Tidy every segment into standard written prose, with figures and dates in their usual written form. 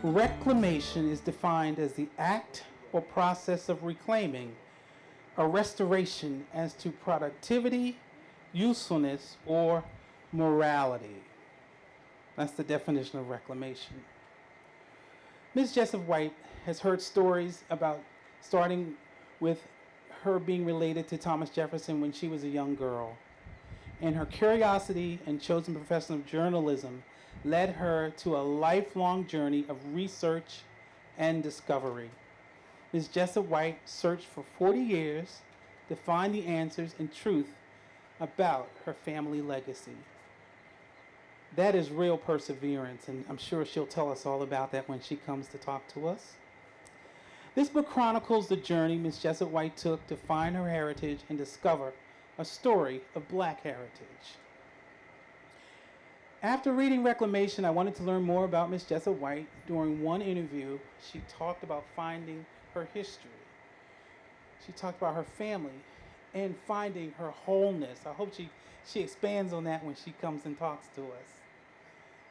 Reclamation is defined as the act or process of reclaiming, a restoration as to productivity, usefulness, or morality. That's the definition of reclamation. Ms. Jessup White has heard stories about starting with her being related to Thomas Jefferson when she was a young girl. And her curiosity and chosen profession of journalism led her to a lifelong journey of research and discovery. Ms. Jessup White searched for 40 years to find the answers and truth about her family legacy. That is real perseverance, and I'm sure she'll tell us all about that when she comes to talk to us. This book chronicles the journey Ms. Jessup White took to find her heritage and discover a story of Black heritage. After reading Reclamation, I wanted to learn more about Ms. Jessup White. During one interview, she talked about finding her history. She talked about her family and finding her wholeness. I hope she expands on that when she comes and talks to us.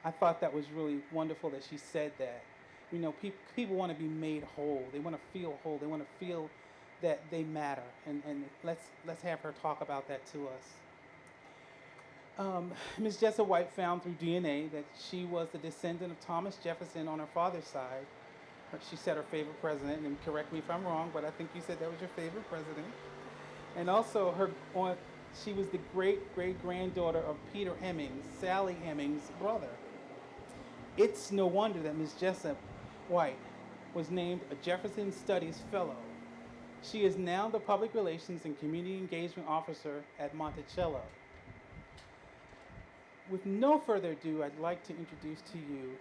I thought that was really wonderful that she said that. You know, people want to be made whole. They want to feel whole. They want to feel that they matter. And let's have her talk about that to us. Ms. Jessup White found through DNA that she was the descendant of Thomas Jefferson on her father's side. She said her favorite president, and correct me if I'm wrong, but I think you said that was your favorite president. And also, she was the great-great-granddaughter of Peter Hemings, Sally Hemings' brother. It's no wonder that Ms. Jessup White was named a Jefferson Studies Fellow. She is now the Public Relations and Community Engagement Officer at Monticello. With no further ado, I'd like to introduce to you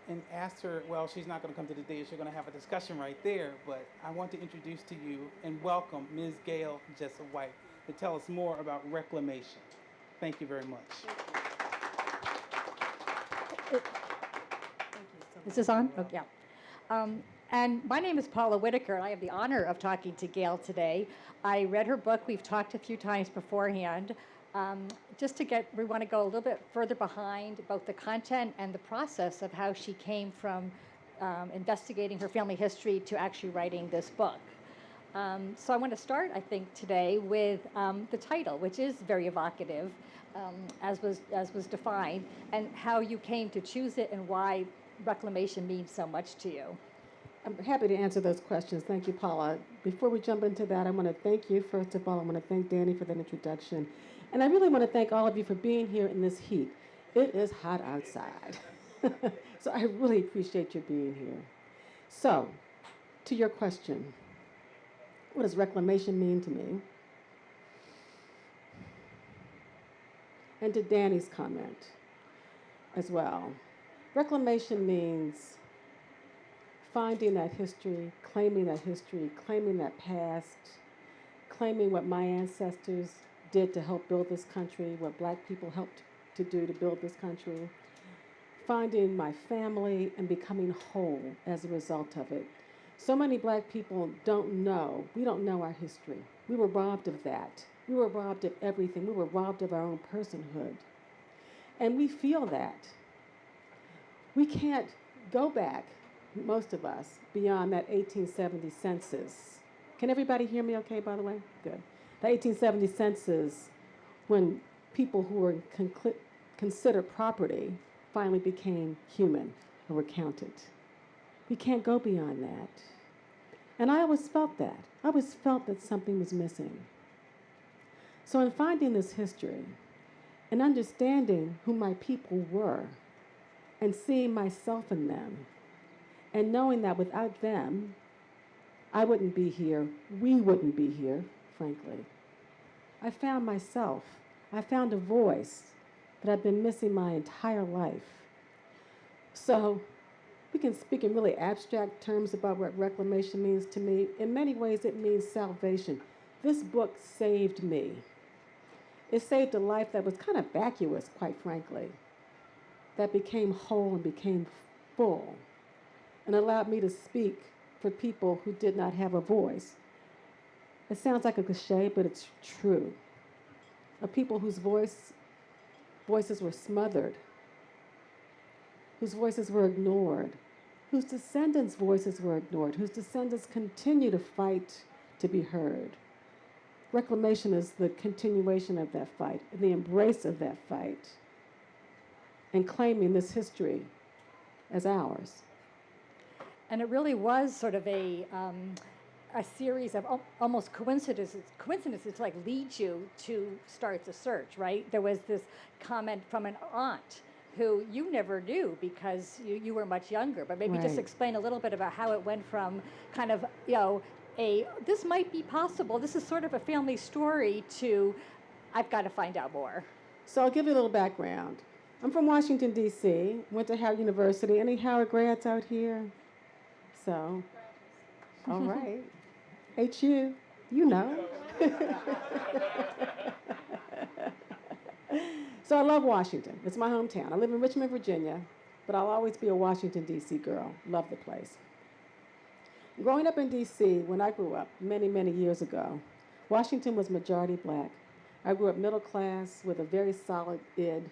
and ask her, well, she's not going to come to the dais, you're going to have a discussion right there, but I want to introduce to you and welcome Ms. Gayle Jessup White to tell us more about Reclamation. Thank you very much. Is this on? Oh, yeah. And my name is Paula Whitacre, and I have the honor of talking to Gayle today. I read her book. We've talked a few times beforehand. We want to go a little bit further behind both the content and the process of how she came from investigating her family history to actually writing this book. So I want to start, I think, today with the title, which is very evocative, as was defined, and how you came to choose it and why Reclamation means so much to you. I'm happy to answer those questions. Thank you, Paula. Before we jump into that, I want to thank you. First of all, I want to thank Danny for that introduction. And I really want to thank all of you for being here in this heat. It is hot outside. So I really appreciate you being here. So, to your question, what does reclamation mean to me? And to Danny's comment as well. Reclamation means finding that history, claiming that past, claiming what my ancestors did to help build this country, what Black people helped to do to build this country, finding my family and becoming whole as a result of it. So many Black people we don't know our history. We were robbed of that. We were robbed of everything. We were robbed of our own personhood. And we feel that. We can't go back, most of us, beyond that 1870 census. Can everybody hear me okay, by the way? Good. The 1870 census, when people who were considered property finally became human or were counted. We can't go beyond that. And I always felt that. I always felt that something was missing. So in finding this history and understanding who my people were and seeing myself in them and knowing that without them, I wouldn't be here, we wouldn't be here, frankly. I found myself. I found a voice that I've been missing my entire life. So we can speak in really abstract terms about what reclamation means to me. In many ways, it means salvation. This book saved me. It saved a life that was kind of vacuous, quite frankly, that became whole and became full and allowed me to speak for people who did not have a voice. It sounds like a cliche, but it's true. Of people whose voices were smothered whose voices were ignored, whose descendants' voices were ignored, whose descendants continue to fight to be heard. Reclamation is the continuation of that fight, the embrace of that fight, and claiming this history as ours. And it really was sort of a series of almost coincidences to like lead you to start the search, right? There was this comment from an aunt who you never knew because you were much younger, but maybe just Right. explain a little bit about how it went from kind of, this might be possible, this is sort of a family story, to I've got to find out more. So I'll give you a little background. I'm from Washington, D.C., went to Howard University. Any Howard grads out here? So, all right. HU, you know. So I love Washington. It's my hometown. I live in Richmond, Virginia, but I'll always be a Washington, D.C. girl. Love the place. Growing up in D.C., when I grew up many, many years ago, Washington was majority black. I grew up middle class with a very solid id.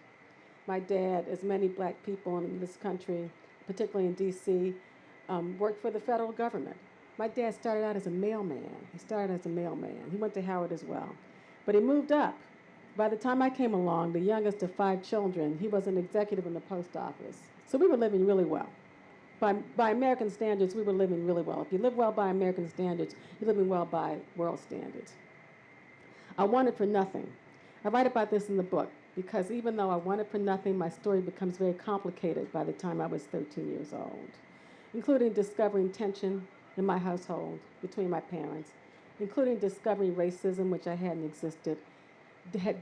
My dad, as many black people in this country, particularly in D.C., worked for the federal government. My dad started out as a mailman. He went to Howard as well. But he moved up. By the time I came along, the youngest of 5 children, he was an executive in the post office. So we were living really well. By American standards, we were living really well. If you live well by American standards, you're living well by world standards. I wanted for nothing. I write about this in the book because even though I wanted for nothing, my story becomes very complicated by the time I was 13 years old, including discovering tension in my household between my parents, including discovering racism, which I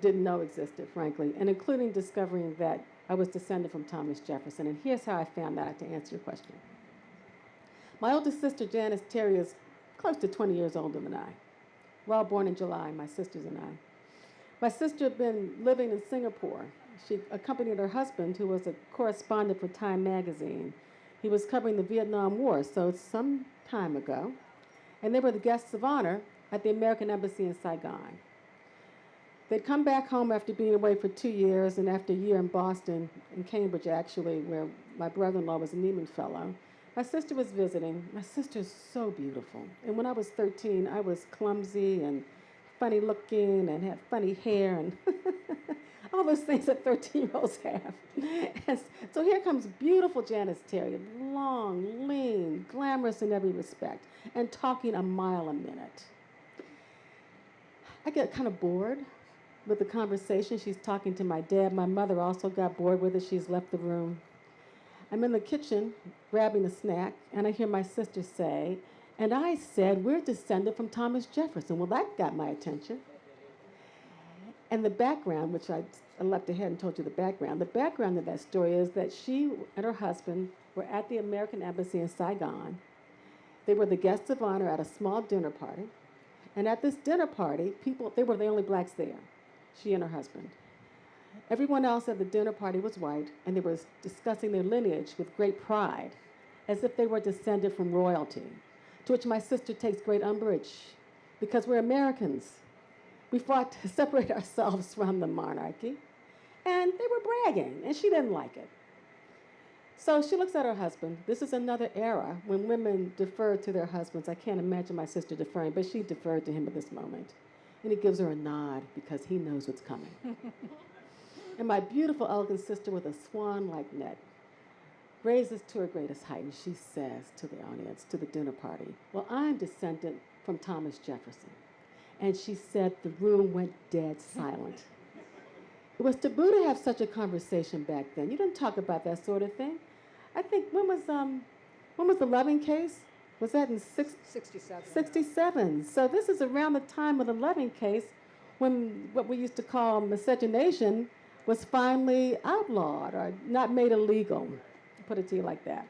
didn't know existed, frankly, and including discovering that I was descended from Thomas Jefferson. And here's how I found that out to answer your question. My oldest sister, Janice Terry, is close to 20 years older than I. We're all born in July, my sisters and I. My sister had been living in Singapore. She accompanied her husband, who was a correspondent for Time magazine. He was covering the Vietnam War, so it's some time ago. And they were the guests of honor at the American Embassy in Saigon. They'd come back home after being away for 2 years and after a year in Boston, in Cambridge actually, where my brother-in-law was a Neiman Fellow. My sister was visiting. My sister's so beautiful. And when I was 13, I was clumsy and funny looking and had funny hair and all those things that 13-year-olds have. And so here comes beautiful Janice Terry, long, lean, glamorous in every respect, and talking a mile a minute. I get kind of bored with the conversation. She's talking to my dad. My mother also got bored with it. She's left the room. I'm in the kitchen grabbing a snack, and I hear my sister say, and I said, we're descended from Thomas Jefferson. Well, that got my attention. And the background, which I leapt ahead and told you the background of that story is that she and her husband were at the American Embassy in Saigon. They were the guests of honor at a small dinner party. And at this dinner party, they were the only blacks there, she and her husband. Everyone else at the dinner party was white, and they were discussing their lineage with great pride, as if they were descended from royalty, to which my sister takes great umbrage, because we're Americans. We fought to separate ourselves from the monarchy, and they were bragging, and she didn't like it. So she looks at her husband. This is another era when women defer to their husbands. I can't imagine my sister deferring, but she deferred to him at this moment. And he gives her a nod because he knows what's coming. And my beautiful, elegant sister with a swan-like neck raises to her greatest height, and she says to the audience, to the dinner party, well, I'm descended from Thomas Jefferson. And she said the room went dead silent. It was taboo to have such a conversation back then. You didn't talk about that sort of thing. I think, when was the Loving case? Was that in 67. 67. So this is around the time of the Loving case when what we used to call miscegenation was finally outlawed or not made illegal, put it to you like that.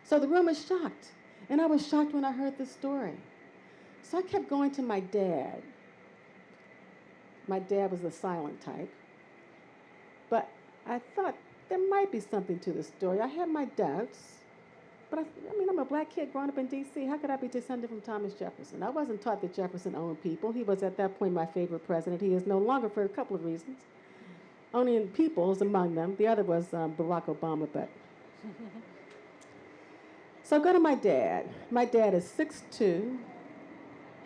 So the room is shocked, and I was shocked when I heard this story. So I kept going to my dad. My dad was the silent type, but I thought there might be something to the story. I had my doubts, but I'm a black kid growing up in D.C. How could I be descended from Thomas Jefferson? I wasn't taught that Jefferson owned people. He was at that point my favorite president. He is no longer for a couple of reasons. only in peoples among them. The other was Barack Obama, but. So go to my dad. My dad is 6'2",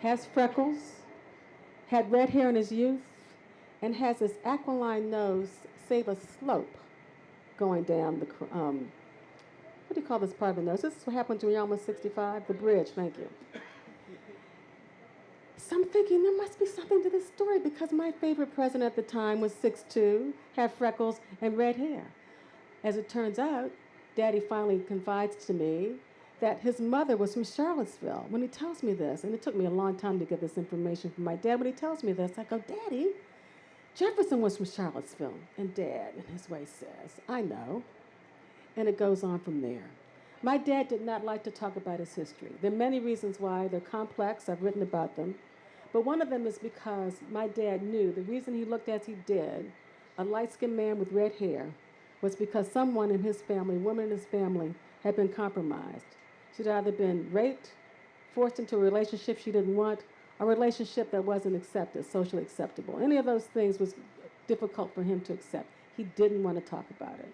has freckles, had red hair in his youth, and has this aquiline nose, save a slope going down the, what do you call this part of the nose? This is what happens when you're almost 65, the bridge, thank you. So I'm thinking there must be something to this story because my favorite president at the time was 6'2", had freckles, and red hair. As it turns out, Daddy finally confides to me that his mother was from Charlottesville. When he tells me this, and it took me a long time to get this information from my dad, when he tells me this, I go, Daddy, Jefferson was from Charlottesville. And Dad, in his way, says, I know. And it goes on from there. My dad did not like to talk about his history. There are many reasons why. They're complex. I've written about them. But one of them is because my dad knew the reason he looked as he did, a light-skinned man with red hair, was because someone in his family, a woman in his family, had been compromised. She'd either been raped, forced into a relationship she didn't want, a relationship that wasn't accepted, socially acceptable. Any of those things was difficult for him to accept. He didn't want to talk about it.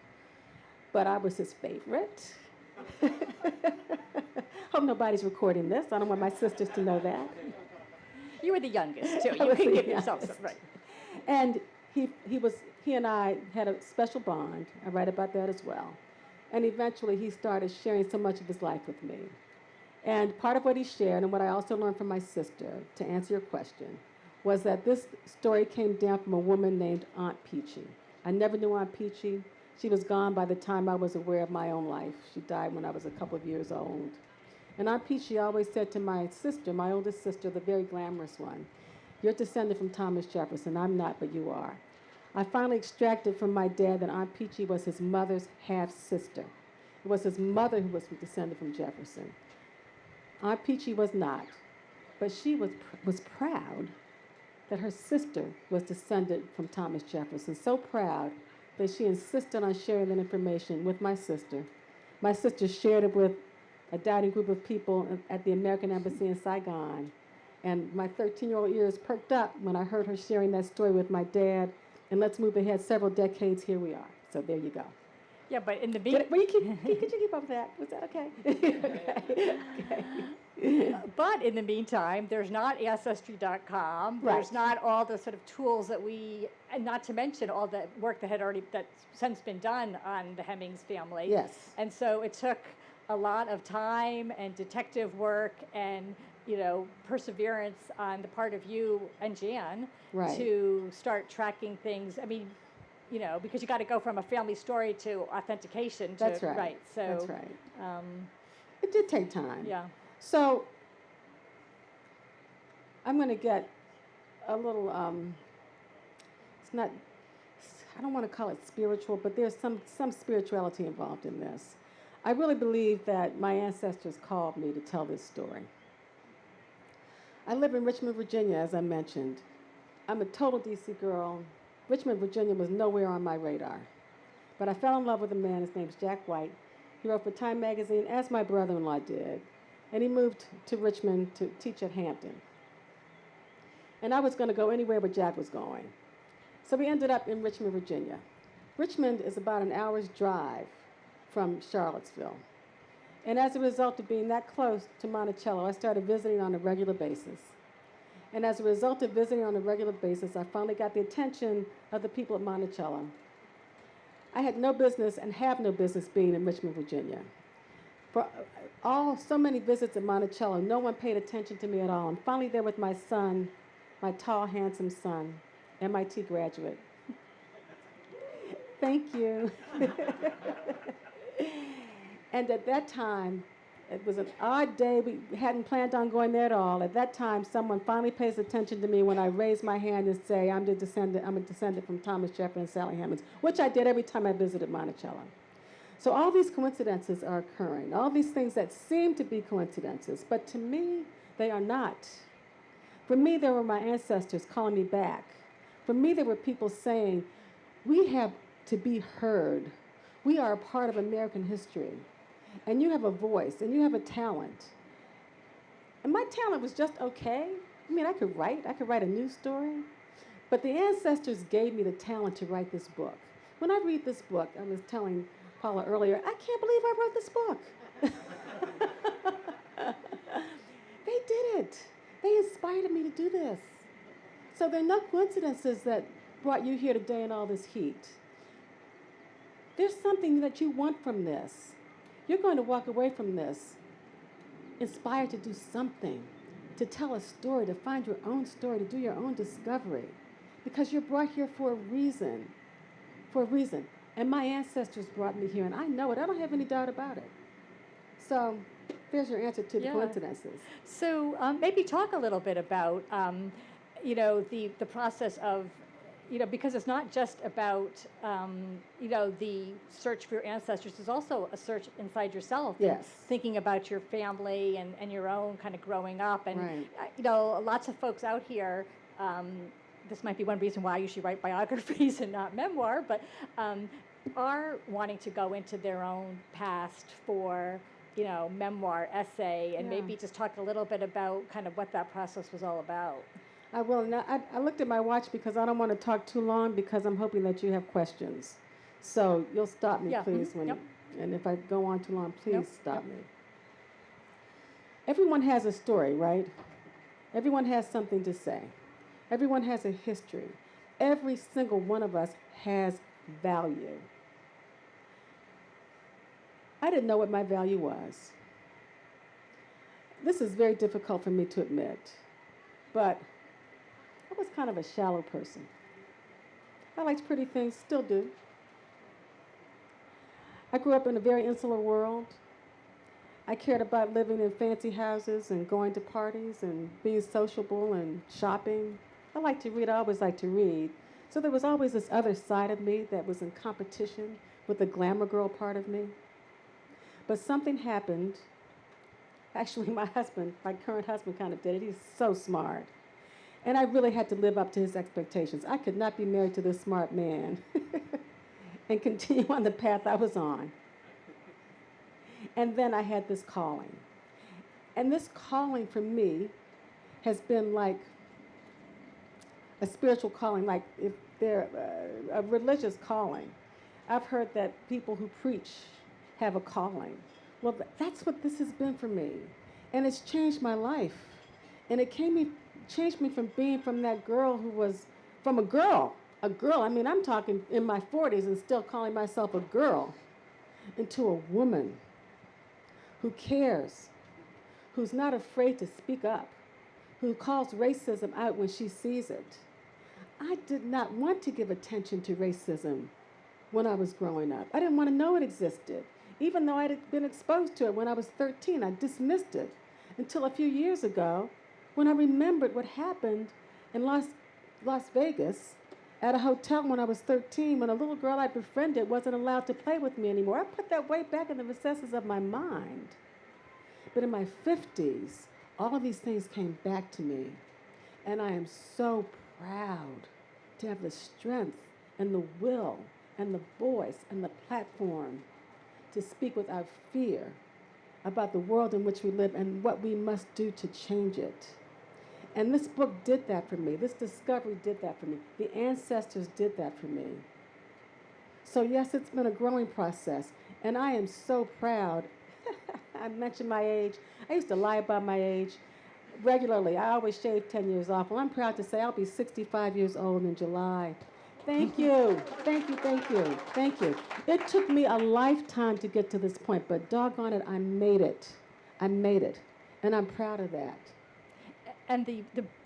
But I was his favorite. Hope nobody's recording this. I don't want my sisters to know that. You were the youngest, too. I You was can the give yourself youngest. some, right. And he and I had a special bond. I write about that as well. And eventually he started sharing so much of his life with me. And part of what he shared, and what I also learned from my sister, to answer your question, was that this story came down from a woman named Aunt Peachy. I never knew Aunt Peachy. She was gone by the time I was aware of my own life. She died when I was a couple of years old. And Aunt Peachy always said to my sister, my oldest sister, the very glamorous one, you're descended from Thomas Jefferson. I'm not, but you are. I finally extracted from my dad that Aunt Peachy was his mother's half-sister. It was his mother who was descended from Jefferson. Aunt Peachy was not, but she was proud that her sister was descended from Thomas Jefferson, so proud that she insisted on sharing that information with my sister. My sister shared it with a doubting group of people at the American Embassy in Saigon. And my 13-year-old ears perked up when I heard her sharing that story with my dad. And let's move ahead several decades, here we are. So there you go. Yeah, but in the Could you keep up with that? Was that okay? Okay. But in the meantime, there's not Ancestry.com. Right. There's not all the sort of tools that and not to mention all the work that's since been done on the Hemings family. Yes. And so it took a lot of time and detective work and, perseverance on the part of you and Jan Right. to start tracking things. I mean, because you got to go from a family story to authentication. That's right. Right. So that's right. It did take time. Yeah. So I'm going to get a little, I don't want to call it spiritual, but there's some spirituality involved in this. I really believe that my ancestors called me to tell this story. I live in Richmond, Virginia, as I mentioned. I'm a total DC girl. Richmond, Virginia was nowhere on my radar. But I fell in love with a man, his name's Jack White. He wrote for Time magazine, as my brother-in-law did. And he moved to Richmond to teach at Hampton. And I was going to go anywhere where Jack was going. So we ended up in Richmond, Virginia. Richmond is about an hour's drive from Charlottesville. And as a result of being that close to Monticello, I started visiting on a regular basis. And as a result of visiting on a regular basis, I finally got the attention of the people at Monticello. I had no business and have no business being in Richmond, Virginia. For so many visits at Monticello, no one paid attention to me at all. And finally there with my son, my tall, handsome son, MIT graduate. Thank you. And at that time, it was an odd day. We hadn't planned on going there at all. At that time, someone finally pays attention to me when I raise my hand and say, I'm a descendant from Thomas Jefferson and Sally Hemings, which I did every time I visited Monticello. So all these coincidences are occurring, all these things that seem to be coincidences, but to me, they are not. For me, there were my ancestors calling me back. For me, there were people saying, we have to be heard. We are a part of American history. And you have a voice, and you have a talent. And my talent was just okay. I mean, I could write a news story. But the ancestors gave me the talent to write this book. When I read this book, I was telling Paula earlier, I can't believe I wrote this book. They did it. They inspired me to do this. So there are no coincidences that brought you here today in all this heat. There's something that you want from this. You're going to walk away from this inspired to do something, to tell a story, to find your own story, to do your own discovery. Because you're brought here for a reason. For a reason. And my ancestors brought me here, and I know it. I don't have any doubt about it. So there's your answer to the coincidences. So maybe talk a little bit about, the process of, because it's not just about, the search for your ancestors. There's also a search inside yourself. Yes. And thinking about your family and your own kind of growing up. And, right. Lots of folks out here, this might be one reason why you should write biographies and not memoir, but are wanting to go into their own past for, memoir, essay, and maybe just talk a little bit about kind of what that process was all about. I will. Now, I looked at my watch because I don't want to talk too long because I'm hoping that you have questions. So you'll stop me, please. And if I go on too long, please stop me. Everyone has a story, right? Everyone has something to say. Everyone has a history. Every single one of us has value. I didn't know what my value was. This is very difficult for me to admit, but I was kind of a shallow person. I liked pretty things, still do. I grew up in a very insular world. I cared about living in fancy houses and going to parties and being sociable and shopping. I like to read. I always liked to read. So there was always this other side of me that was in competition with the glamour girl part of me. But something happened. Actually, my current husband kind of did it. He's so smart. And I really had to live up to his expectations. I could not be married to this smart man and continue on the path I was on. And then I had this calling. And this calling for me has been like a spiritual calling, like if they're a religious calling. I've heard that people who preach have a calling. Well, that's what this has been for me. And it's changed my life. And it changed me from being from that girl who was, from a girl, I mean, I'm talking in my 40s and still calling myself a girl, into a woman who cares, who's not afraid to speak up, who calls racism out when she sees it. I did not want to give attention to racism when I was growing up. I didn't want to know it existed. Even though I had been exposed to it when I was 13, I dismissed it until a few years ago when I remembered what happened in Las Vegas at a hotel when I was 13, when a little girl I befriended wasn't allowed to play with me anymore. I put that way back in the recesses of my mind. But in my 50s, all of these things came back to me. And I am so proud to have the strength and the will and the voice and the platform to speak without fear about the world in which we live and what we must do to change it. And this book did that for me. This discovery did that for me. The ancestors did that for me. So yes, it's been a growing process. And I am so proud. I mentioned my age. I used to lie about my age regularly. I always shave 10 years off. Well, I'm proud to say I'll be 65 years old in July. Thank you. Thank you, thank you, thank you. It took me a lifetime to get to this point, but doggone it, I made it. I made it. And I'm proud of that. And the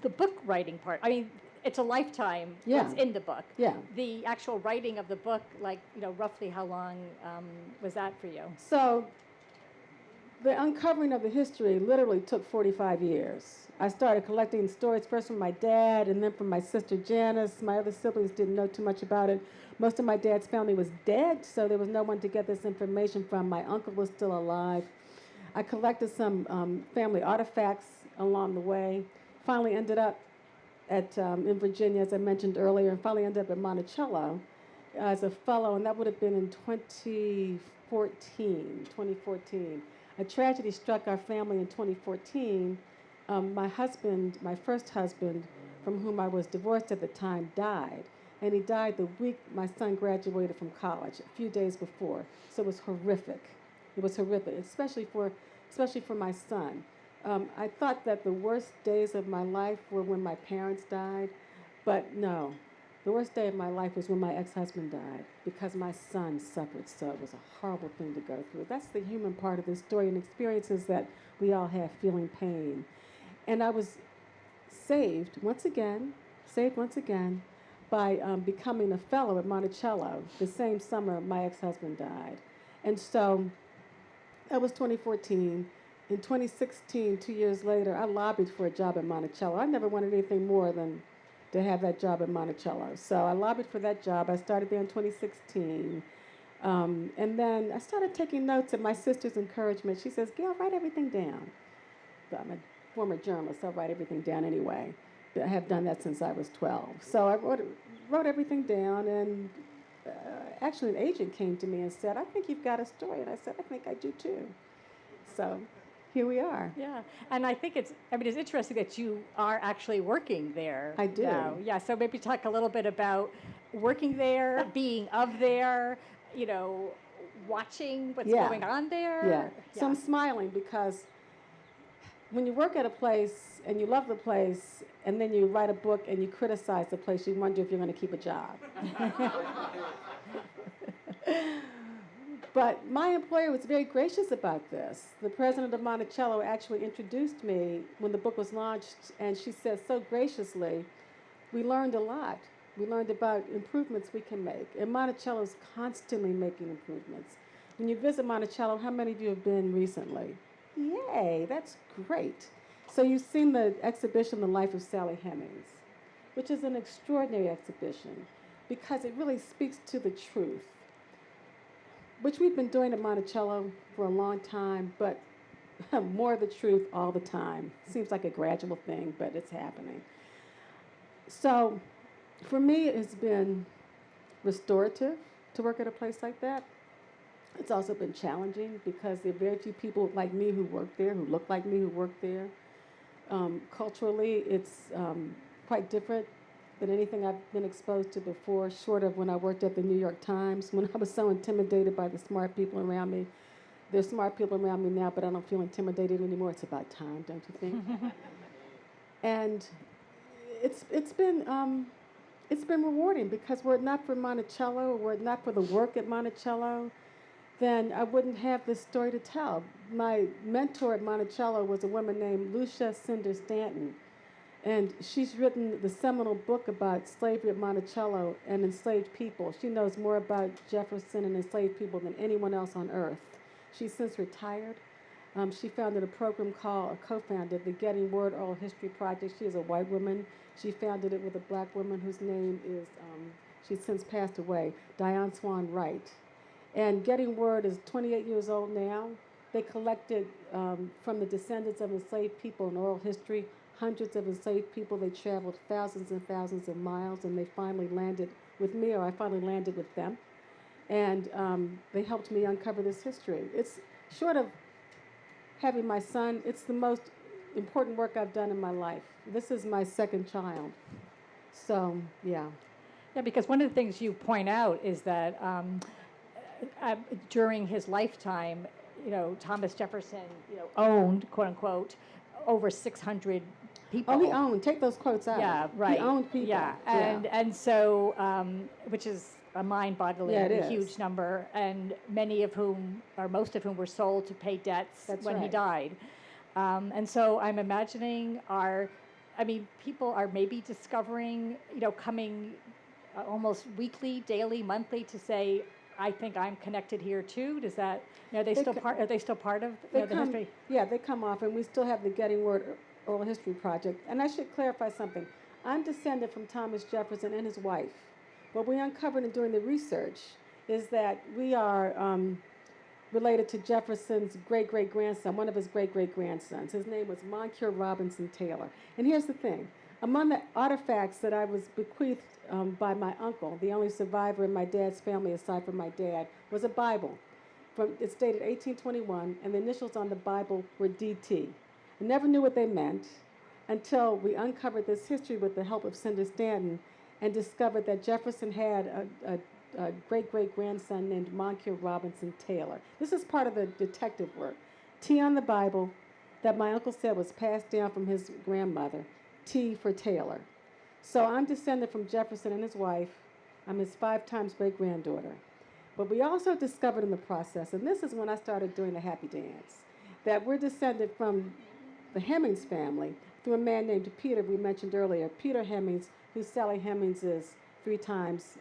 book writing part, I mean, it's a lifetime that's in the book. Yeah. The actual writing of the book, like, roughly how long was that for you? So the uncovering of the history literally took 45 years. I started collecting stories first from my dad and then from my sister Janice. My other siblings didn't know too much about it. Most of my dad's family was dead, so there was no one to get this information from. My uncle was still alive. I collected some family artifacts along the way. Finally ended up in Virginia, as I mentioned earlier, and finally ended up at Monticello as a fellow, and that would have been in 2014. A tragedy struck our family in 2014. My first husband, from whom I was divorced at the time, died. And he died the week my son graduated from college, a few days before. So it was horrific. It was horrific, especially for my son. I thought that the worst days of my life were when my parents died, but no. The worst day of my life was when my ex-husband died because my son suffered so. It was a horrible thing to go through. That's the human part of this story and experiences that we all have, feeling pain. And I was saved once again by becoming a fellow at Monticello the same summer my ex-husband died. And so that was 2014. In 2016, 2 years later, I lobbied for a job at Monticello. I never wanted anything more than to have that job at Monticello. So I lobbied for that job. I started there in 2016. And then I started taking notes at my sister's encouragement. She says, Gayle, write everything down. But I'm a former journalist, so I write everything down anyway. I have done that since I was 12. So I wrote everything down, and actually an agent came to me and said, I think you've got a story. And I said, I think I do too. So here we are. Yeah, and I think it's interesting that you are actually working there. I do. Now. Yeah, so maybe talk a little bit about working there, being of there, watching what's going on there. Yeah. So I'm smiling because when you work at a place and you love the place and then you write a book and you criticize the place, you wonder if you're going to keep a job. But my employer was very gracious about this. The president of Monticello actually introduced me when the book was launched, and she said so graciously, we learned a lot. We learned about improvements we can make. And Monticello is constantly making improvements. When you visit Monticello, how many of you have been recently? Yay, that's great. So you've seen the exhibition, The Life of Sally Hemings, which is an extraordinary exhibition because it really speaks to the truth, which we've been doing at Monticello for a long time, but more of the truth all the time. Seems like a gradual thing, but it's happening. So for me, it's been restorative to work at a place like that. It's also been challenging because there are very few people like me who work there, who look like me who work there. Culturally, it's quite different than anything I've been exposed to before, short of when I worked at the New York Times, when I was so intimidated by the smart people around me. There's smart people around me now, but I don't feel intimidated anymore. It's about time, don't you think? And it's been rewarding because were it not for Monticello, were it not for the work at Monticello, then I wouldn't have this story to tell. My mentor at Monticello was a woman named Lucia Cinder Stanton. And she's written the seminal book about slavery at Monticello and enslaved people. She knows more about Jefferson and enslaved people than anyone else on earth. She's since retired. She founded a program co-founded the Getting Word Oral History Project. She is a white woman. She founded it with a black woman whose name is, she's since passed away, Diane Swan Wright. And Getting Word is 28 years old now. They collected from the descendants of enslaved people in oral history, hundreds of enslaved people. They traveled thousands and thousands of miles, and they finally landed with me, or I finally landed with them. And they helped me uncover this history. It's short of having my son, it's the most important work I've done in my life. This is my second child. So, yeah. Yeah, because one of the things you point out is that during his lifetime, Thomas Jefferson, owned, quote unquote, over 600 people. Oh, he owned. Take those quotes out. Yeah, right. He owned people. Yeah, and so, which is a mind-boggling huge number, and many of whom, or most of whom, were sold to pay debts when he died. And so I'm imagining people are maybe discovering, coming almost weekly, daily, monthly to say, I think I'm connected here too. Does that, are they still part of the history? Yeah, they come off, and we still have the Getting Word Oral History Project. And I should clarify something. I'm descended from Thomas Jefferson and his wife. What we uncovered in doing the research is that we are related to Jefferson's great-great-grandson, one of his great-great-grandsons. His name was Moncure Robinson Taylor. And here's the thing. Among the artifacts that I was bequeathed by my uncle, the only survivor in my dad's family aside from my dad, was a Bible. It's dated 1821, and the initials on the Bible were DT. I never knew what they meant, until we uncovered this history with the help of Senator Stanton and discovered that Jefferson had a great-great-grandson named Moncure Robinson Taylor. This is part of the detective work. T on the Bible that my uncle said was passed down from his grandmother, T for Taylor. So I'm descended from Jefferson and his wife. I'm his 5 times great-granddaughter. But we also discovered in the process, and this is when I started doing the happy dance, that we're descended from the Hemings family through a man named Peter we mentioned earlier, Peter Hemings, who Sally Hemings is 3 times,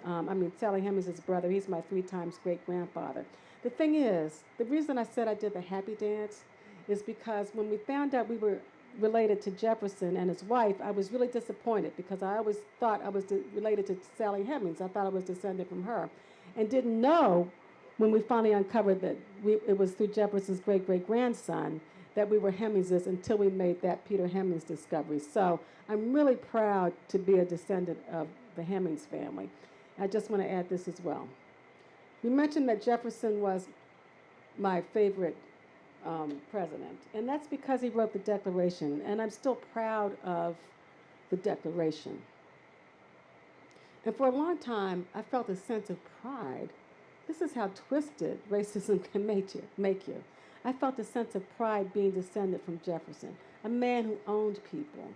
Sally Hemings' brother, he's my 3 times great-grandfather. The thing is, the reason I said I did the happy dance is because when we found out we were related to Jefferson and his wife, I was really disappointed because I always thought I was related to Sally Hemings. I thought I was descended from her and didn't know when we finally uncovered that it was through Jefferson's great-great-grandson that we were Hemingses until we made that Peter Hemings discovery. So I'm really proud to be a descendant of the Hemings family. I just want to add this as well. We mentioned that Jefferson was my favorite president, and that's because he wrote the Declaration, and I'm still proud of the Declaration. And for a long time, I felt a sense of pride. This is how twisted racism can make you. I felt a sense of pride being descended from Jefferson, a man who owned people.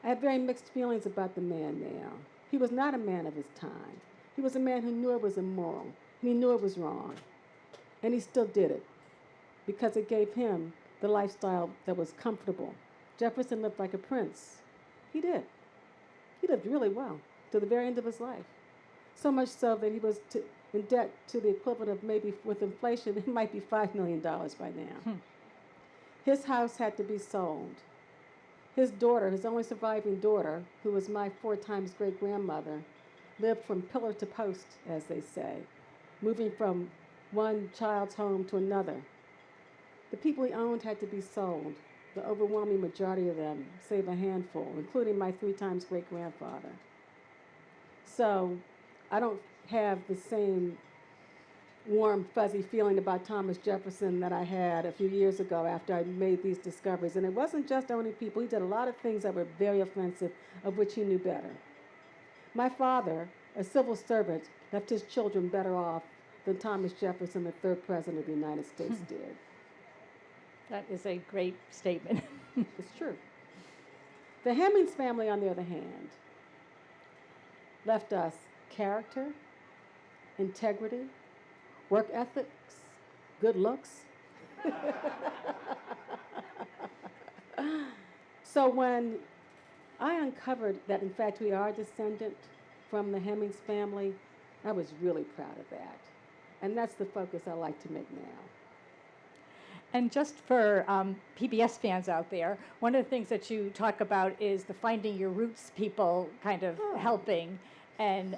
I have very mixed feelings about the man now. He was not a man of his time. He was a man who knew it was immoral, and he knew it was wrong, and he still did it because it gave him the lifestyle that was comfortable. Jefferson lived like a prince. He did. He lived really well to the very end of his life. So much so that he was in debt to the equivalent of maybe, with inflation, it might be $5 million by now. His house had to be sold. His daughter, his only surviving daughter, who was my 4 times great-grandmother, lived from pillar to post, as they say, moving from one child's home to another. The people he owned had to be sold, the overwhelming majority of them, save a handful, including my 3 times great-grandfather. So I don't have the same warm, fuzzy feeling about Thomas Jefferson that I had a few years ago after I made these discoveries. And it wasn't just owning people. He did a lot of things that were very offensive, of which he knew better. My father, a civil servant, left his children better off than Thomas Jefferson, the 3rd president of the United States, did. That is a great statement. It's true. The Hemings family, on the other hand, left us character, integrity, work ethics, good looks. So when I uncovered that, in fact, we are a descendant from the Hemings family, I was really proud of that. And that's the focus I like to make now. And just for PBS fans out there, one of the things that you talk about is the finding your roots people kind of helping. And,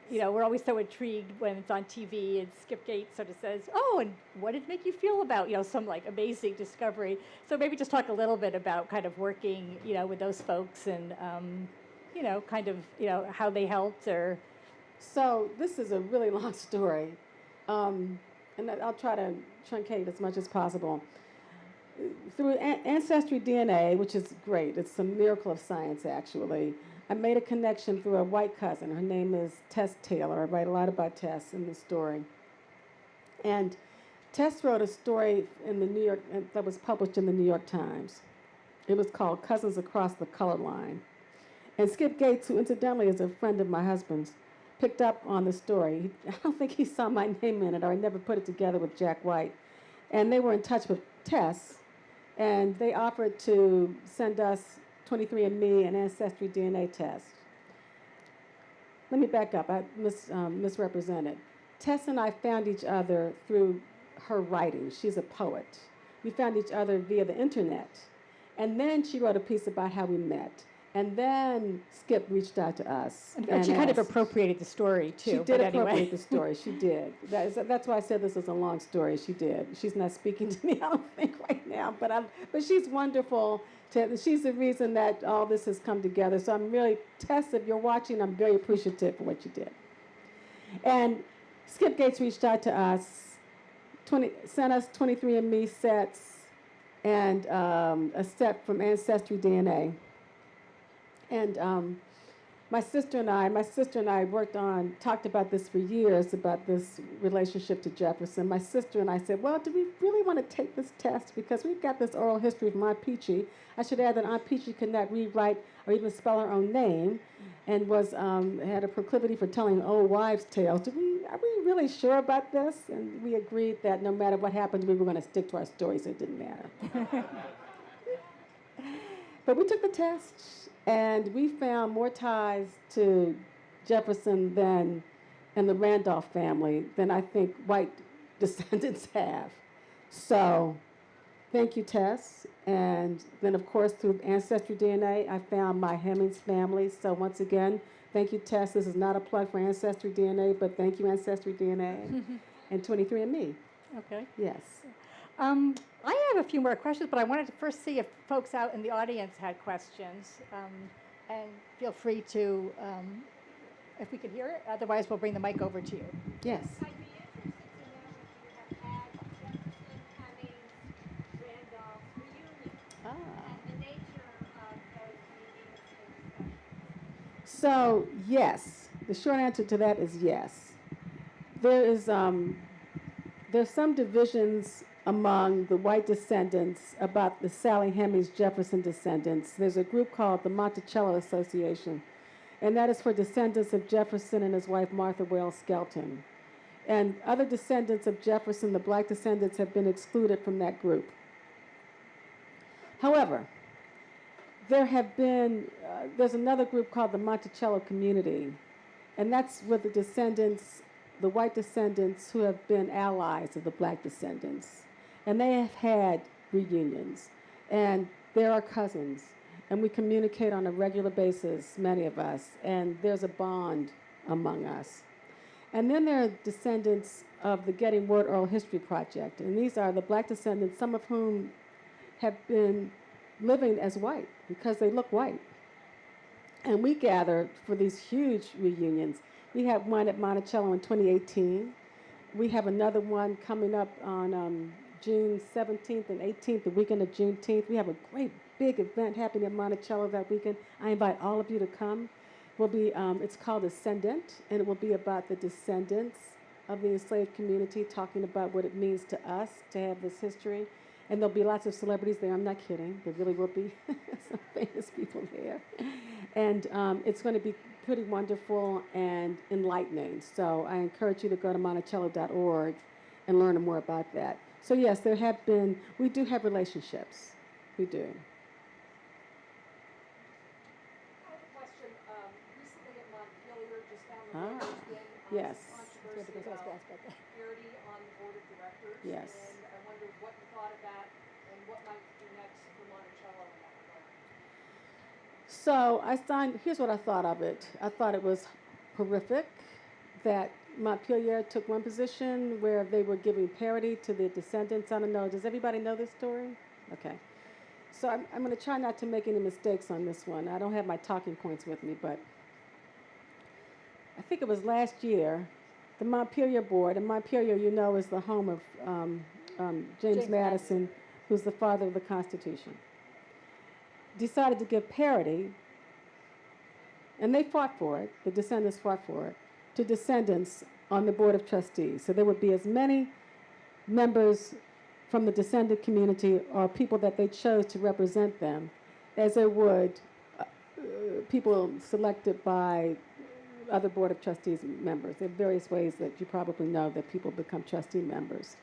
we're always so intrigued when it's on TV and Skip Gates sort of says, oh, and what did it make you feel about, some like amazing discovery. So maybe just talk a little bit about kind of working, with those folks and, how they helped or. So this is a really long story. And I'll try to truncate as much as possible. Through Ancestry DNA, which is great, it's a miracle of science, actually, I made a connection through a white cousin. Her name is Tess Taylor. I write a lot about Tess in the story. And Tess wrote a story in the New York that was published in the New York Times. It was called Cousins Across the Color Line. And Skip Gates, who incidentally is a friend of my husband's, picked up on the story. I don't think he saw my name in it, or I never put it together with Jack White. And they were in touch with Tess, and they offered to send us 23andMe and Ancestry DNA test. Let me back up. I misrepresented. Tess and I found each other through her writing. She's a poet. We found each other via the internet. And then she wrote a piece about how we met. And then Skip reached out to us. And she kind of appropriated the story, too. She did appropriate the story. She did. That's why I said this is a long story. She did. She's not speaking to me, I don't think, right now. But she's wonderful. She's the reason that all this has come together. So I'm really, Tess, if you're watching, I'm very appreciative for what you did. And Skip Gates reached out to us, sent us 23andMe sets, and a set from Ancestry DNA. And my sister and I talked about this for years, about this relationship to Jefferson. My sister and I said, well, do we really want to take this test? Because we've got this oral history from Aunt Peachy. I should add that Aunt Peachy could not read, write, or even spell her own name, and had a proclivity for telling old wives' tales. Are we really sure about this? And we agreed that no matter what happened, we were going to stick to our stories, so it didn't matter. But we took the test, and we found more ties to Jefferson and the Randolph family than I think white descendants have. So thank you, Tess. And then, of course, through Ancestry DNA, I found my Hemings family. So once again, thank you, Tess. This is not a plug for Ancestry DNA, but thank you, Ancestry DNA and 23andMe. Okay. Yes. I have a few more questions, but I wanted to first see if folks out in the audience had questions. And feel free to, if we could hear it, otherwise we'll bring the mic over to you. Yes. I'd be interested to know if you have had Jefferson, Hemings, Randolph's reunion and the nature of those meetings and discussions. So, yes. The short answer to that is yes. There's some divisions among the white descendants about the Sally Hemings Jefferson descendants. There's a group called the Monticello Association, and that is for descendants of Jefferson and his wife Martha Wales Skelton. And other descendants of Jefferson, the black descendants, have been excluded from that group. However, there's another group called the Monticello Community, and that's where the white descendants who have been allies of the black descendants. And they have had reunions, and they're our cousins, and we communicate on a regular basis, many of us, and there's a bond among us. And then there are descendants of the Getting Word Oral History Project, and these are the black descendants, some of whom have been living as white because they look white. And we gather for these huge reunions. We had one at Monticello in 2018. We have another one coming up on June 17th and 18th, the weekend of Juneteenth. We have a great big event happening at Monticello that weekend. I invite all of you to come. It's called Descendant, and it will be about the descendants of the enslaved community, talking about what it means to us to have this history. And there'll be lots of celebrities there. I'm not kidding. There really will be some famous people there. And it's going to be pretty wonderful and enlightening. So I encourage you to go to monticello.org and learn more about that. So yes, we do have relationships. We do. I have a question. Recently at Montpelier, just down the road, there's been yes. controversy about parity on the board of directors. Yes. And I wondered what you thought of that and what might be next for Monticello in that regard. So here's what I thought of it. I thought it was horrific that Montpelier took one position where they were giving parity to the descendants. I don't know. Does everybody know this story? Okay. So I'm going to try not to make any mistakes on this one. I don't have my talking points with me, but I think it was last year, the Montpelier board, and Montpelier, you know, is the home of James Madison, who's the father of the Constitution, decided to give parity, and they fought for it, the descendants fought for it, to descendants on the Board of Trustees. So there would be as many members from the descendant community or people that they chose to represent them as there would people selected by other Board of Trustees members. There are various ways that you probably know that people become trustee members.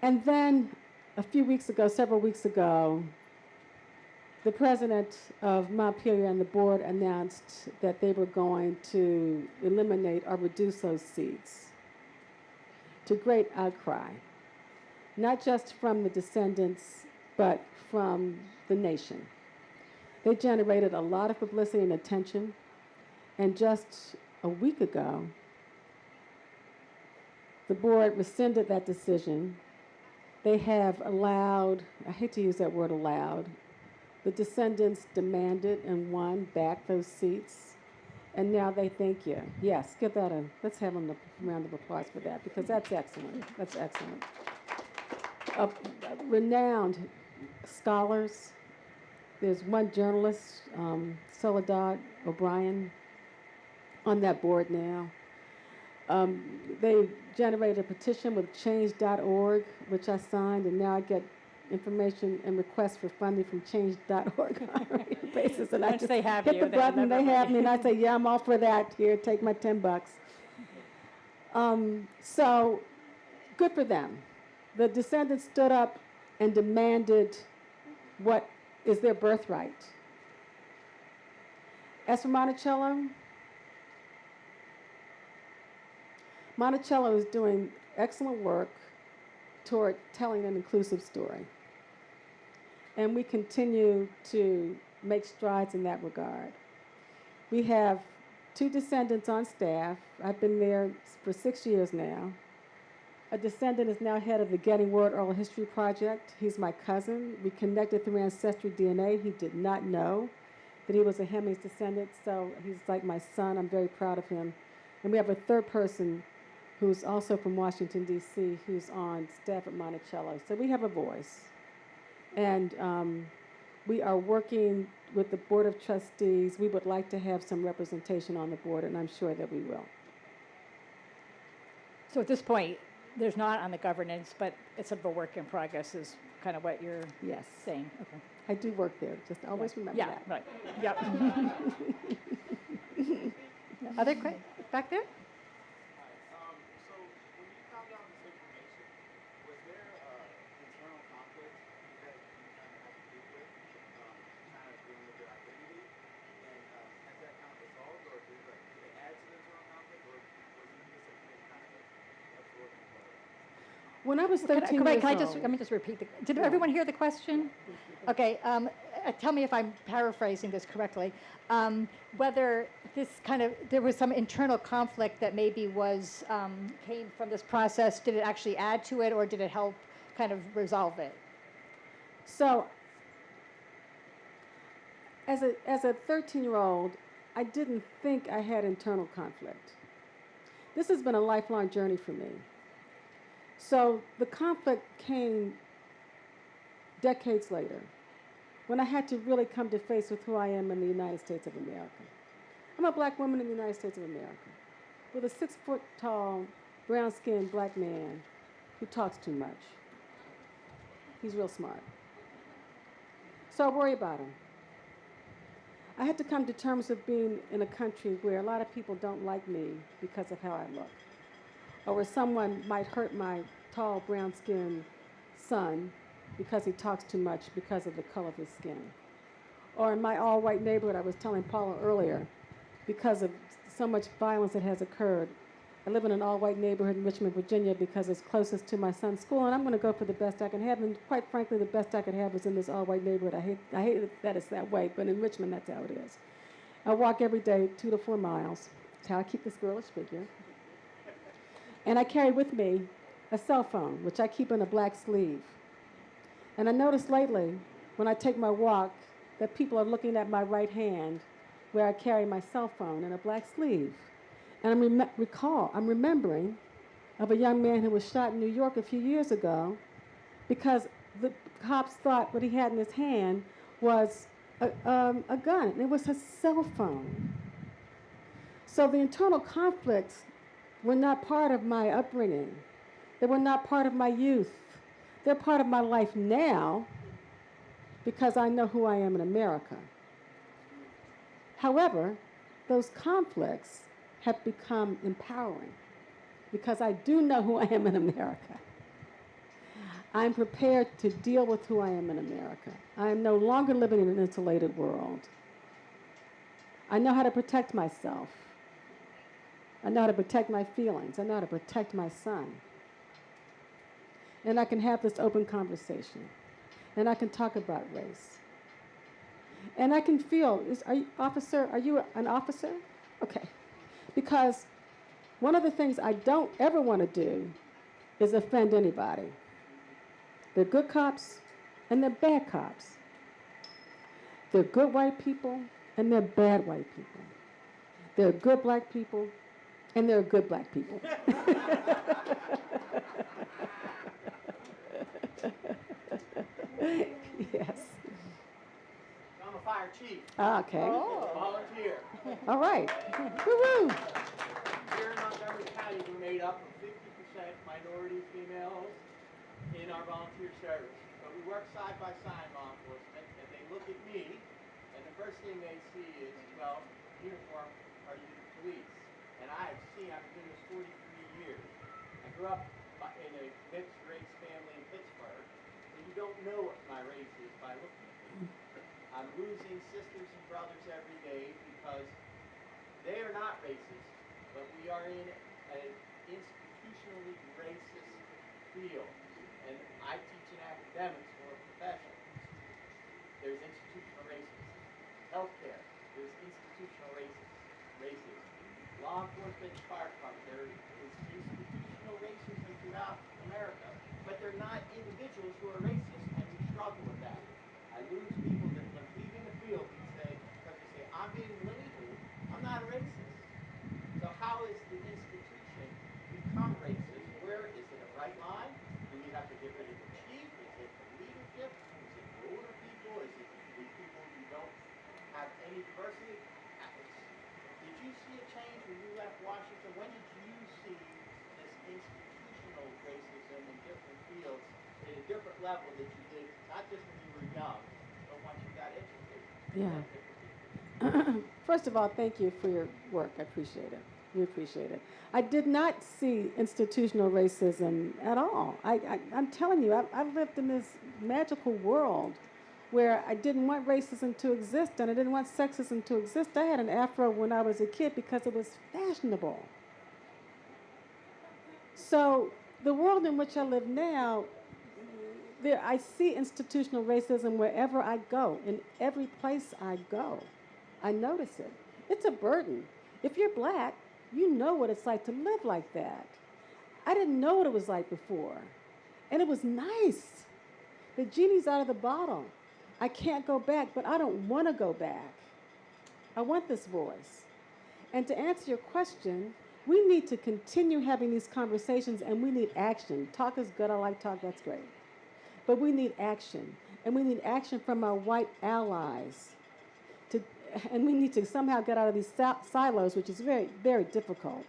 And then several weeks ago, the president of Montpelier and the board announced that they were going to eliminate or reduce those seats, to great outcry, not just from the descendants, but from the nation. They generated a lot of publicity and attention, and just a week ago, the board rescinded that decision. They have allowed, I hate to use that word allowed, the descendants demanded and won back those seats, and now they thank you. Yes, let's have them a round of applause for that, because that's excellent. That's excellent. A renowned scholars. There's one journalist, Soledad O'Brien, on that board now. They generated a petition with change.org, which I signed, and now I get information and requests for funding from change.org on a regular basis. And I Once just they have hit you, the they button, they remember have me. me, and I say, yeah, I'm all for that. Here, take my $10. So good for them. The descendants stood up and demanded what is their birthright. As for Monticello, Monticello is doing excellent work toward telling an inclusive story. And we continue to make strides in that regard. We have 2 descendants on staff. I've been there for 6 years now. A descendant is now head of the Getting Word Oral History Project. He's my cousin. We connected through ancestry DNA. He did not know that he was a Hemings descendant, so he's like my son. I'm very proud of him. And we have a 3rd person who's also from Washington, D.C., who's on staff at Monticello. So we have a voice. And we are working with the Board of Trustees. We would like to have some representation on the board, and I'm sure that we will. So at this point, there's not on the governance, but it's sort of a work in progress is kind of what you're Yes. saying. Okay. I do work there. Just always remember Yeah, that. right. Yep. Other questions? Back there? So when you found out this information, was there internal conflict that you kind of had to deal with, kind of dealing with your identity? And has that kind of resolved, or did it add to the internal conflict, or was it just something that kind of absorbed and flowed? When I was Can 13 I years old, let me just repeat did everyone hear the question? Okay, tell me if I'm paraphrasing this correctly. Whether this there was some internal conflict that maybe came from this process, did it actually add to it, or did it help kind of resolve it? so as a 13-year-old, I didn't think I had internal conflict. This has been a lifelong journey for me. So the conflict came decades later, when I had to really come to face with who I am in the United States of America. I'm a black woman in the United States of America with a 6-foot-tall, brown-skinned black man who talks too much. He's real smart. So I worry about him. I had to come to terms with being in a country where a lot of people don't like me because of how I look, or where someone might hurt my tall, brown-skinned son because he talks too much because of the color of his skin. Or in my all-white neighborhood, I was telling Paula earlier, because of so much violence that has occurred. I live in an all-white neighborhood in Richmond, Virginia, because it's closest to my son's school, and I'm going to go for the best I can have. And quite frankly, the best I could have is in this all-white neighborhood. I hate that it's that way, but in Richmond, that's how it is. I walk every day 2 to 4 miles. That's how I keep this girlish figure. And I carry with me a cell phone, which I keep in a black sleeve. And I noticed lately, when I take my walk, that people are looking at my right hand, where I carry my cell phone in a black sleeve. And I'm remembering of a young man who was shot in New York a few years ago because the cops thought what he had in his hand was a gun, and it was his cell phone. So the internal conflicts were not part of my upbringing. They were not part of my youth. They're part of my life now because I know who I am in America. However, those conflicts have become empowering because I do know who I am in America. I'm prepared to deal with who I am in America. I am no longer living in an insulated world. I know how to protect myself. I know how to protect my feelings. I know how to protect my son. And I can have this open conversation. And I can talk about race. And I can feel, are you an officer? Okay. Because one of the things I don't ever want to do is offend anybody. They're good cops and they're bad cops. They're good white people and they're bad white people. They're good black people and they're good black people. I'm a fire chief. Okay. Oh. Volunteer. All right. Woo-woo. Here in Montgomery County, we're made up of 50% minority females in our volunteer service. But we work side by side, law enforcement, and they look at me, and the first thing they see is, well, uniform, are you the police? And I've been doing this 43 years. I grew up in a mixed race family in Pittsburgh, and you don't know what my race is by looking at me. I'm losing sisters and brothers every day because they are not racist, but we are in an institutionally racist field. And I teach in academics for a profession. There's institutional racism. Healthcare, there's institutional racism. Law enforcement, fire department, there is institutional racism throughout America, but they're not individuals who are racist, and we struggle with that. I lose people that when leaving the field, because they say, I'm being labeled, I'm not a racist. So how is the institution become racist? Where is it a right line? Do we have to get rid of the chief? Is it the leadership? Is it the older people? Is it the people who don't have any diversity? Did you see a change when you left Washington? When did you see this institutional racism in different fields at a different level that you did, not just when you were young, but once you got educated? Yeah. First of all, thank you for your work. I appreciate it. We appreciate it. I did not see institutional racism at all. I'm telling you, I've lived in this magical world where I didn't want racism to exist and I didn't want sexism to exist. I had an afro when I was a kid because it was fashionable. So the world in which I live now, I see institutional racism wherever I go, in every place I go. I notice it. It's a burden. If you're black, you know what it's like to live like that. I didn't know what it was like before. And it was nice. The genie's out of the bottle. I can't go back, but I don't want to go back. I want this voice. And to answer your question, we need to continue having these conversations and we need action. Talk is good. I like talk. That's great. But we need action. And we need action from our white allies. And we need to somehow get out of these silos, which is very, very difficult.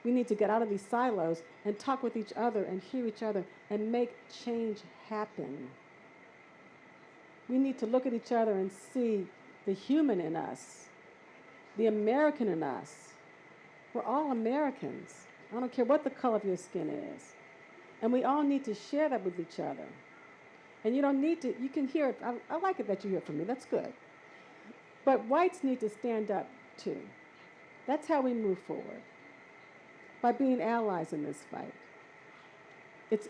We need to get out of these silos and talk with each other and hear each other and make change happen. We need to look at each other and see the human in us, the American in us. We're all Americans. I don't care what the color of your skin is. And we all need to share that with each other. And you don't need to, you can hear it. I like it that you hear it from me. That's good. But whites need to stand up too. That's how we move forward, by being allies in this fight. It's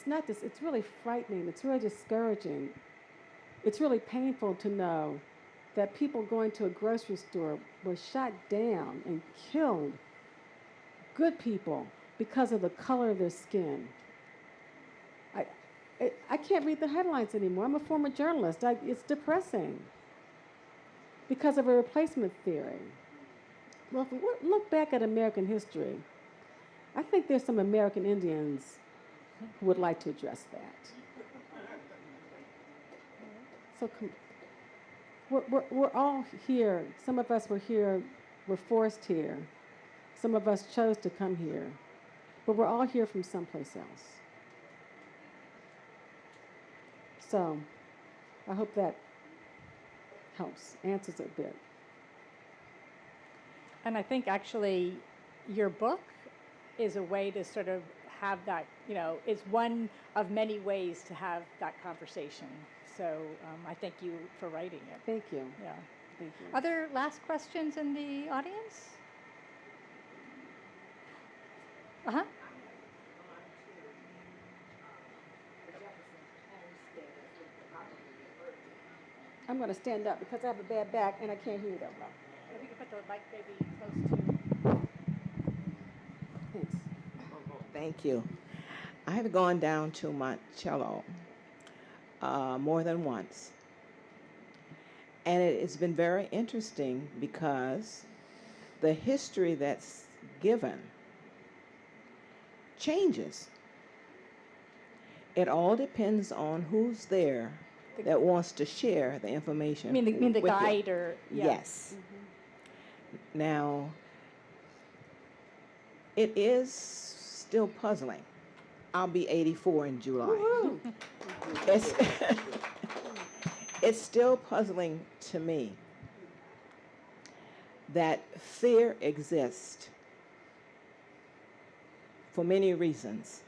not just, it's really frightening. It's really discouraging. It's really painful to know that people going to a grocery store were shot down and killed, good people, because of the color of their skin. I can't read the headlines anymore. I'm a former journalist. It's depressing because of a replacement theory. Well, if we look back at American history, I think there's some American Indians who would like to address that. So we're all here. Some of us were here, we're forced here. Some of us chose to come here. But we're all here from someplace else. So I hope that helps, answers it a bit. And I think actually your book is a way to sort of have that, is one of many ways to have that conversation. So I thank you for writing it. Thank you. Yeah. Thank you. Other last questions in the audience? Uh-huh. I'm going to stand up because I have a bad back and I can't hear that well. If you could put the mic maybe close to. Thanks. Thank you. I have gone down to Monticello more than once. And it's been very interesting because the history that's given changes. It all depends on who's there that wants to share the information. mean the with you. guide or yeah. Yes. Now, it is still puzzling. I'll be 84 in July. Woo-hoo. It's, it's still puzzling to me that fear exists for many reasons.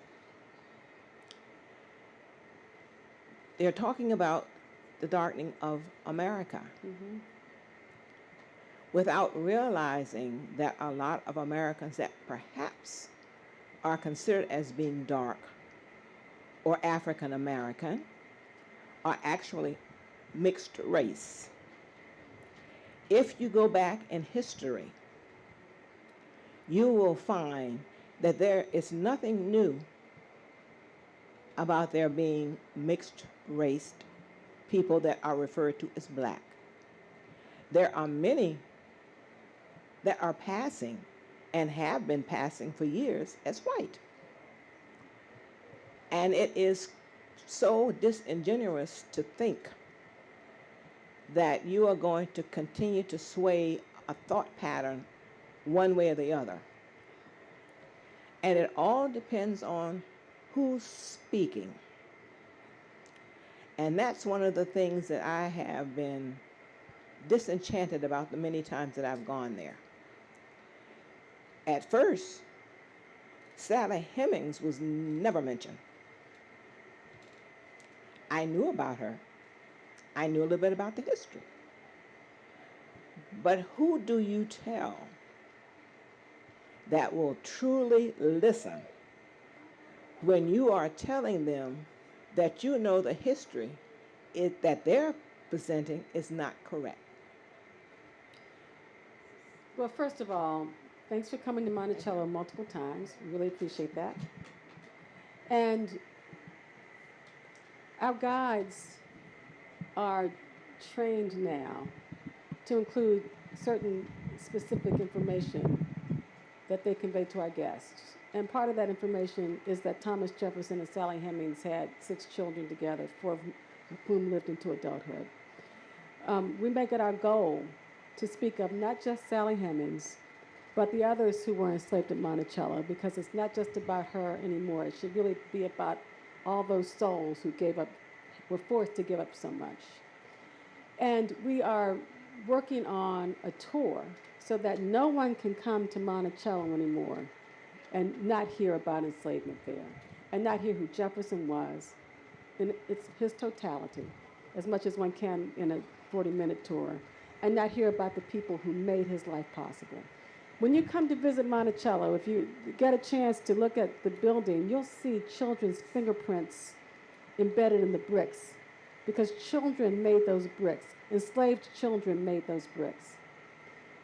They're talking about the darkening of America without realizing that a lot of Americans that perhaps are considered as being dark or African American are actually mixed race. If you go back in history, you will find that there is nothing new about there being mixed race people that are referred to as black. There are many that are passing and have been passing for years as white. And it is so disingenuous to think that you are going to continue to sway a thought pattern one way or the other. And it all depends on who's speaking. And that's one of the things that I have been disenchanted about the many times that I've gone there. At first, Sally Hemings was never mentioned. I knew about her. I knew a little bit about the history. But who do you tell that will truly listen when you are telling them that you know the history that they're presenting is not correct? Well, first of all, thanks for coming to Monticello multiple times. Really appreciate that. And our guides are trained now to include certain specific information that they convey to our guests. And part of that information is that Thomas Jefferson and Sally Hemings had 6 children together, 4 of whom lived into adulthood. We make it our goal to speak of not just Sally Hemings, but the others who were enslaved at Monticello, because it's not just about her anymore. It should really be about all those souls who were forced to give up so much. And we are working on a tour so that no one can come to Monticello anymore and not hear about enslavement there, and not hear who Jefferson was in his totality, as much as one can in a 40-minute tour, and not hear about the people who made his life possible. When you come to visit Monticello, if you get a chance to look at the building, you'll see children's fingerprints embedded in the bricks, because children made those bricks. Enslaved children made those bricks.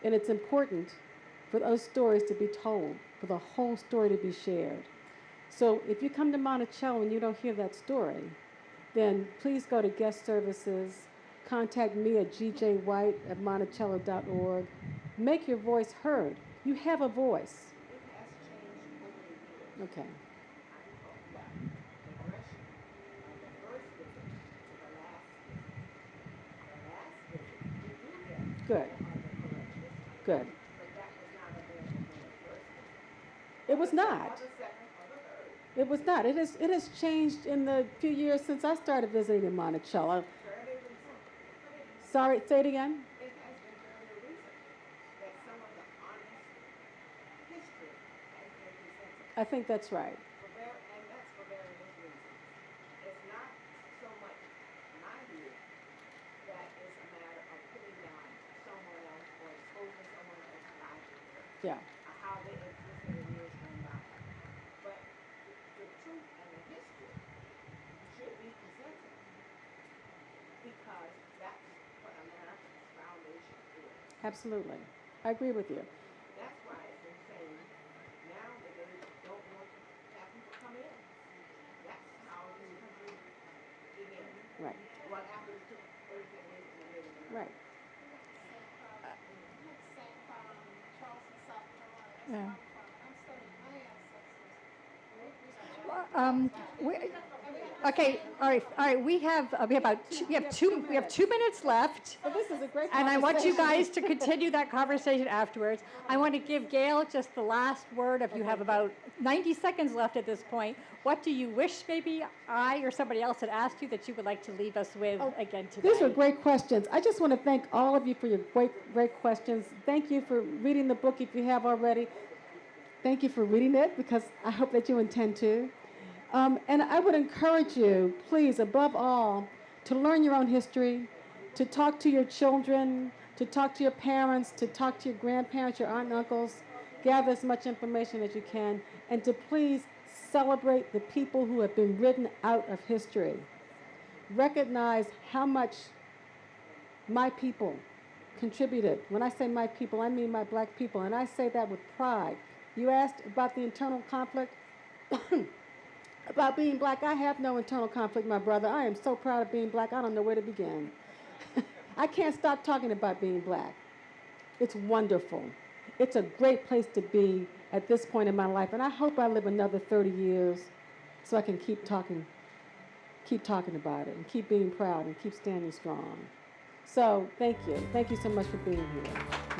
And it's important for those stories to be told, for the whole story to be shared. So if you come to Monticello and you don't hear that story, then please go to guest services, contact me at gjwhite@monticello.org. Make your voice heard. You have a voice. Okay. Good. Good. It was not. It was not. It has changed in the few years since I started visiting in Monticello. Sorry, say it again. It has been very recent that some of the honest history has been presented. I think that's right. And that's for various reasons. It's not so much my view that is a matter of putting down someone else or exposing someone else's life Yeah. or how they existed in years gone by. But the truth and the history should be presented because that's what America's foundation is. Absolutely. I agree with you. That's why it's insane now that they don't want to have people come in. That's how this country began. Right. What after it took everything away from the Native Americans. Right. Yeah. Okay, all right. We have we have 2 minutes left. But this is a great And I want you conversation. guys to continue that conversation afterwards. I want to give Gayle just the last word. If you have about 90 seconds left at this point, what do you wish maybe I or somebody else had asked you that you would like to leave us with again today? These were great questions. I just want to thank all of you for your great questions. Thank you for reading the book if you have already. Thank you for reading it, because I hope that you intend to. And I would encourage you, please, above all, to learn your own history, to talk to your children, to talk to your parents, to talk to your grandparents, your aunt and uncles, gather as much information as you can, and to please celebrate the people who have been written out of history. Recognize how much my people contributed. When I say my people, I mean my black people, and I say that with pride. You asked about the internal conflict. About being black, I have no internal conflict, my brother. I am so proud of being black, I don't know where to begin. I can't stop talking about being black. It's wonderful. It's a great place to be at this point in my life, and I hope I live another 30 years so I can keep talking about it, and keep being proud, and keep standing strong. So thank you. Thank you so much for being here.